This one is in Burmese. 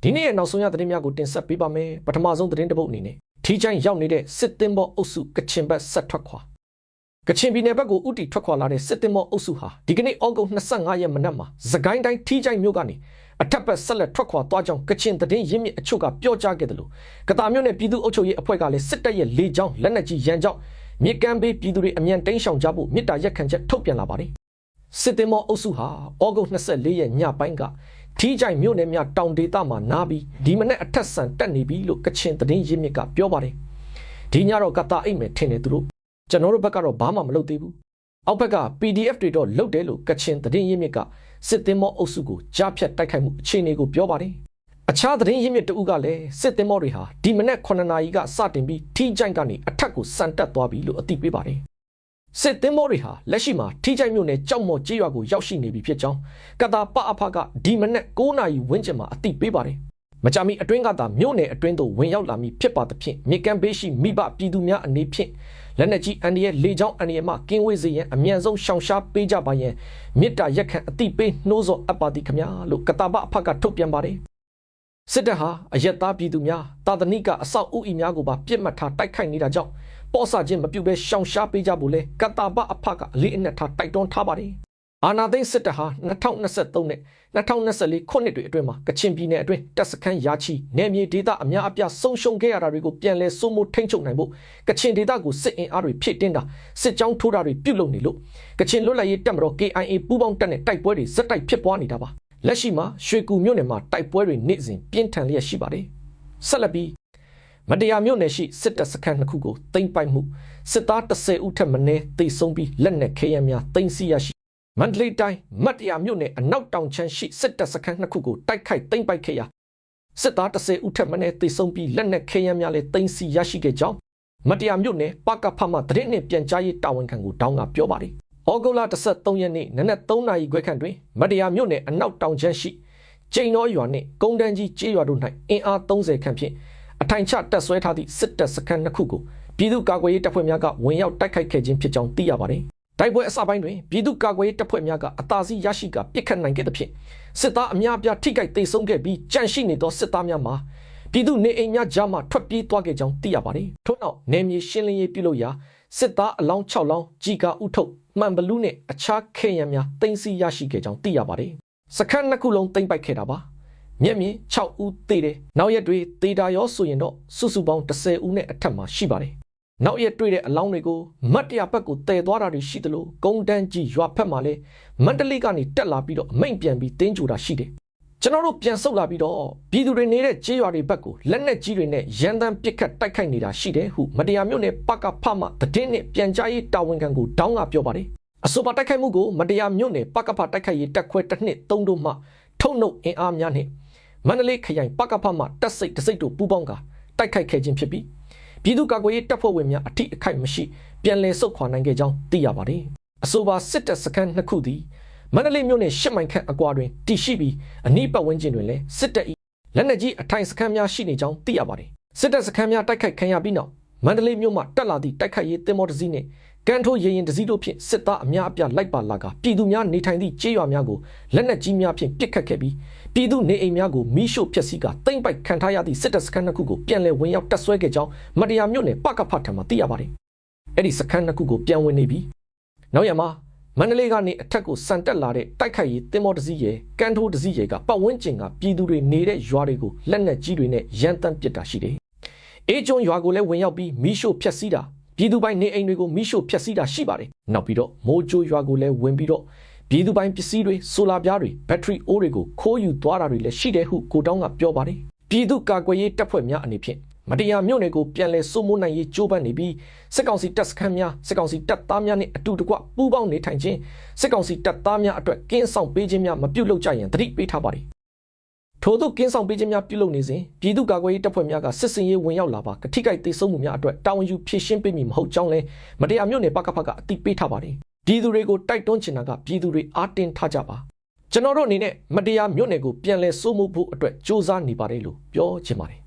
ဒီနေ့ရဲ့နောက်ဆုံးရသတင်းများကိုတင်ဆက်ပေးပါမယ်ပထမဆုံးသတင်းတစ်ပုဒ်အနေနဲ့ထီးချိုင်းရောက်နေတဲ့စစ်သင်းဘောအုပ်စုကချင်ဘက်ဆက်ထွက်ခွာကချင်ပြည်နယ်ဘက်ကိုဥတီထွက်ခွာလာတဲ့စစ်သင်းဘောအုပ်စုဟာဒီကနေ့ဩဂုတ်25ရက်မနက်မှာစကိုင်းတိုင်းထီးချိုင်းမြို့ကနေအထက်ဘက်ဆက်လက်ထွက်ခွာသွားကြောင်းကချင်သတင်းရင်းမြစ်အချို့ကပြောကြားခဲ့တယ်လို့ကတာမြို့နယ်ပြည်သူ့အုပ်ချုပ်ရေးအဖွဲ့ကလည်းစစ်တပ်ရဲ့လေကြောင်းလက်နက်ကြီးရန်ကြောင်းမြစ်ကမ်းဘေးပြည်သူတွေအမြန်တိမ်းရှောင်ကြဖို့မြစ်တာရက်ခံချက်ထုတ်ပြန်လာပါတယ်စစ်သင်းဘောအုပ်စုဟာဩဂုတ်24ရက်ညပိုင်းကထီးချိုင်းမြို့နယ်များတောင်ဒေသမှာနားပြီးဒီမနေ့အထက်ဆန်တက်နေပြီလို့ကချင်သတင်းရင်းမြစ်ကပြောပါတယ်ဒီညတော့ကတာအိတ်မယ်ထင်တယ်သူတို့ကျွန်တော်တို့ဘက်ကတော့ဘာမှမလုပ်သေးဘူးအောက်ဘက်က PDF တွေတော့လုပ်တယ်လို့ကချင်သတင်းရင်းမြစ်ကစစ်သင်းမောအုပ်စုကိုကြားဖြတ်တိုက်ခိုက်မှုအခြေအနေကိုပြောပါတယ်အခြားသတင်းရင်းမြစ်တဦးကလည်းစစ်သင်းမောတွေဟာဒီမနေ့9နာရီကစတင်ပြီးထီးချိုင်းကနေအထက်ကိုစံတက်သွားပြီလို့အသိပေးပါတယ်စစ်သင်းမောတွေဟာလက်ရှိမှာထီးချိုင်းမြို့နယ်ကြောက်မော်ကျေးရွာကိုရောက်ရှိနေပြီဖြစ်ကြောင်းကတာပအဖကဒီမနေ့9နာရီဝန်းကျင်မှာအသိပေးပါတယ်မကြမီအတွင်းကသာမြို့နယ်အတွင်းသို့ဝင်ရောက်လာမည်ဖြစ်ပါသဖြင့်မြေကမ်းဘေးရှိမိဘပြည်သူများအနေဖြင့်လက်နက်ကြီးအန်ဒီရဲ့လေကြောင်းအန်ဒီရဲ့မှကင်းဝေးစေရန်အမြန်ဆုံးရှောင်ရှားပေးကြပါရန်မေတ္တာရက်ခံအသိပေးနှိုးဆော်အပ်ပါသည်ခင်ဗျာလို့ကတာပအဖကထုတ်ပြန်ပါတယ်စစ်တပ်ဟာအရက်သားပြည်သူများတာသနိကအဆောက်အဦများကိုပါပြစ်မှတ်ထားတိုက်ခိုက်နေတာကြောင့်ပေါ့ဆခြင်းမပြုတ်ဘဲရှောင်ရှားပေးကြဖို့လဲကတာပအဖကအလေးအနက်ထားတိုက်တွန်းထားပါတယ်အာနာသိန်းစစ်တပ်ဟာ2023နဲ့2024ခုနှစ်တွေအတွင်းမှာကချင်ပြည်နယ်အတွင်းတပ်စခန်းရာချီနယ်မြေဒေသအများအပြားဆုံးရှုံးခဲ့ရတာတွေကိုပြန်လည်စိုးမိုးထိန်းချုပ်နိုင်ဖို့ကချင်ဒေသကိုစစ်အင်အားတွေဖြည့်တင်းတာစစ်ကြောင်းထိုးတာတွေပြုလုပ်နေလို့ကချင်လွတ်လပ်ရေးတပ်မတော် KIA ပူးပေါင်းတပ်နဲ့တိုက်ပွဲတွေဇက်တိုက်ဖြစ်ပွားနေတာပါလက်ရှိမှာရွှေကူမြို့နယ်မှာတိုက်ပွဲတွေနေ့စဉ်ပြင်းထန်လျက်ရှိပါတယ်ဆက်လက်ပြီးမတရားမြို့နယ်ရှိစစ်တပ်စခန်းနှစ်ခုကိုသိမ်းပိုက်မှုစစ်သား10ဦးထက်မနည်းသေဆုံးပြီးလက်နက်ခဲယမ်းများသိမ်းဆည်းရရှိမန္တလေးတိုင်းမတ်တရာမြို့နယ်အနောက်တောင်ချမ်းရှိစစ်တပ်စခန်းနှစ်ခုကိုတိုက်ခိုက်သိမ်းပိုက်ခဲ့ရာစစ်သား10ဦးထက်မနည်းသေဆုံးပြီးလက်နက်ခဲယမ်းများလည်းသိမ်းဆည်းရရှိခဲ့ကြောင်းမတ်တရာမြို့နယ်ပကဖမှသတင်းနှင့်ပြန်ကြားရေးတာဝန်ခံကိုတောင်းကပြောပါတယ်။ဩဂုတ်လ13ရက်နေ့နနက်3နာရီခွဲခန့်တွင်မတ်တရာမြို့နယ်အနောက်တောင်ချမ်းရှိကျိန်တော်ရွာနှင့်ကုန်းတန်းကြီးကျေးရွာတို့၌အင်အား30ခန့်ဖြင့်အထိုင်ချတပ်ဆွဲထားသည့်စစ်တပ်စခန်းနှစ်ခုကိုပြည်သူ့ကာကွယ်ရေးတပ်ဖွဲ့များကဝင်ရောက်တိုက်ခိုက်ခဲ့ခြင်းဖြစ်ကြောင်းသိရပါတယ်။တိုက်ပွဲအစပိုင်းတွင်ပြည်သူ့ကာကွယ်ရေးတပ်ဖွဲ့များကအသာစီးရရှိကပစ်ခတ်နိုင်ခဲ့သဖြင့်စစ်သားအများအပြားထိခိုက်ဒေဆုံးခဲ့ပြီးကြန့်ရှိနေသောစစ်သားများမှာပြည်သူနေအိမ်များကြားမှထွက်ပြေးသွားခဲ့ကြောင်းသိရပါတယ်။ထို့နောက်နယ်မြေရှင်းလင်းရေးပြုလုပ်ရာစစ်သားအလောင်း6လောင်းကြီးကာဥထုတ်မှန်ဘလူးနဲ့အခြားခဲယမ်းများသိမ်းဆည်းရရှိခဲ့ကြောင်းသိရပါတယ်။စခန်းနှစ်ခုလုံးသိမ်းပိုက်ခဲ့တာပါ။မျက်မြင်6ဦးသေတယ်။နောက်ရက်တွေသေတာရောဆိုရင်တော့စုစုပေါင်း10ဦးနဲ့အထက်မှာရှိပါတယ်။နောက်ရက်တွေ့တဲ့အလောင်းတွေကိုမတ်တရာဘက်ကိုတည်သွားတာတွေရှိသလိုကုန်းတန်းကြီးရွာဖက်မှာလည်းမန္တလေးကနေတက်လာပြီးတော့အမိန့်ပြန်ပြီးတင်းကြူတာရှိတယ်ကျွန်တော်တို့ပြန်ဆုတ်လာပြီးတော့ပြည်သူတွေနေတဲ့ကျေးရွာတွေဘက်ကိုလက်နက်ကြီးတွေနဲ့ရန်တမ်းပစ်ခတ်တိုက်ခိုက်နေတာရှိတယ်ဟုမတရားမြို့နယ်ပကဖမှသတင်းနဲ့ပြန်ကြားရေးတာဝန်ခံကိုတောင်းကပြောပါတယ်အဆိုပါတိုက်ခိုက်မှုကိုမတရားမြို့နယ်ပကဖတိုက်ခိုက်ရေးတပ်ခွဲတစ်နှစ်3တို့မှထုတ်နှုတ်အင်အားများနဲ့မန္တလေးခရိုင်ပကဖမှတပ်စိတ်တစိတ်တို့ပူးပေါင်းကတိုက်ခိုက်ခဲ့ခြင်းဖြစ်ပြီးပြည်သူ့ကာကွယ်ရေးတပ်ဖွဲ့ဝင်များအထိအခိုက်မရှိပြန်လည်ဆုတ်ခွာနိုင်ခဲ့ကြောင်းသိရပါတယ်။အဆိုပါစစ်တပ်စခန်းနှစ်ခုသည်မန္တလေးမြို့နယ်10မိုင်ခန့်အကွာတွင်တည်ရှိပြီးအနီးပတ်ဝန်းကျင်တွင်လည်းစစ်တပ်၏လက်နက်ကြီးအထိုင်စခန်းများရှိနေကြောင်းသိရပါတယ်။စစ်တပ်စခန်းများတိုက်ခိုက်ခံရပြီးနောက်မန္တလေးမြို့မှတက်လာသည့်တိုက်ခိုက်ရေးသင်္ဘောတစ်စီးနှင့်ကမ်းထိုးရေရင်တစ်စီးတို့ဖြင့်စစ်သားအများအပြားလိုက်ပါလာကပြည်သူများနေထိုင်သည့်ကျေးရွာများကိုလက်နက်ကြီးများဖြင့်ပစ်ခတ်ခဲ့ပြီးပြည်သူနေအိမ်များကိုမီးရှို့ဖျက်ဆီးကသိမ်းပိုက်ခံထားရသည့်စစ်တပ်စခန်းနှစ်ခုကိုပြန်လည်ဝင်ရောက်တပ်ဆွဲခဲ့ကြောင်းမတရားမြို့နယ်ပကဖထံမှသိရပါတယ်။အဲ့ဒီစခန်းနှစ်ခုကိုပြန်ဝင်နေပြီးနောက်ရမှာမန္တလေးကနေအထက်ကိုစံတက်လာတဲ့တိုက်ခိုက်ရေးသင်္ဘောတစ်စီးရဲ့ကမ်းထိုးတစ်စီးရဲ့ကပတ်ဝန်းကျင်ကပြည်သူတွေနေတဲ့ရွာတွေကိုလက်နက်ကြီးတွေနဲ့ရန်တမ်းပစ်တာရှိတယ်။အေးကျွန်းရွာကိုလည်းဝင်ရောက်ပြီးမီးရှို့ဖျက်ဆီးတာပြည်သူပိုင်းနေအိမ်တွေကိုမီးရှို့ဖျက်ဆီးတာရှိပါတယ်။နောက်ပြီးတော့မိုးကြိုးရွာကိုလည်းဝင်ပြီးတော့ပြည်သူပိုင်းပစ္စည်းတွေဆိုလာပြားတွေဘက်ထရီအိုးတွေကိုခိုးယူသွားတာတွေလည်းရှိတယ်ဟုကိုတောင်းကပြောပါတယ်။ပြည်သူ့ကာကွယ်ရေးတပ်ဖွဲ့များအနေဖြင့်မတရားမြို့နယ်ကိုပြန်လည်စိုးမိုးနိုင်ရေးကြိုးပမ်းနေပြီးစစ်ကောင်စီတပ်စခန်းများစစ်ကောင်စီတပ်သားများနဲ့အတူတကွပူးပေါင်းနေထိုင်ခြင်းစစ်ကောင်စီတပ်သားများအတွက်ကင်းဆောင်ပေးခြင်းများမပြုတ်လုပ်ကြရင်သတိပေးထားပါတယ်။ထို့သောကင်းဆောင်ပေးခြင်းများပြုလုပ်နေစဉ်ပြည်သူ့ကာကွယ်ရေးတပ်ဖွဲ့များကစစ်စင်ရေးဝင်ရောက်လာပါကထိခိုက်ဒေဆုံးမှုများအတွက်တာဝန်ယူဖြည့်ရှင်းပေးမည်မဟုတ်ကြောင်းလည်းမတရားမြို့နယ်ပကဖကအသိပေးထားပါတယ်။ပြည်သူတွေကိုတိုက်တွန်းချင်တာကပြည်သူတွေအားတင်းထားကြပါကျွန်တော်တို့အနေနဲ့မတရားမြို့နယ်ကိုပြန်လည်စိုးမိုးဖို့အတွက်စ조사နေပါတယ်လို့ပြောချင်ပါတယ်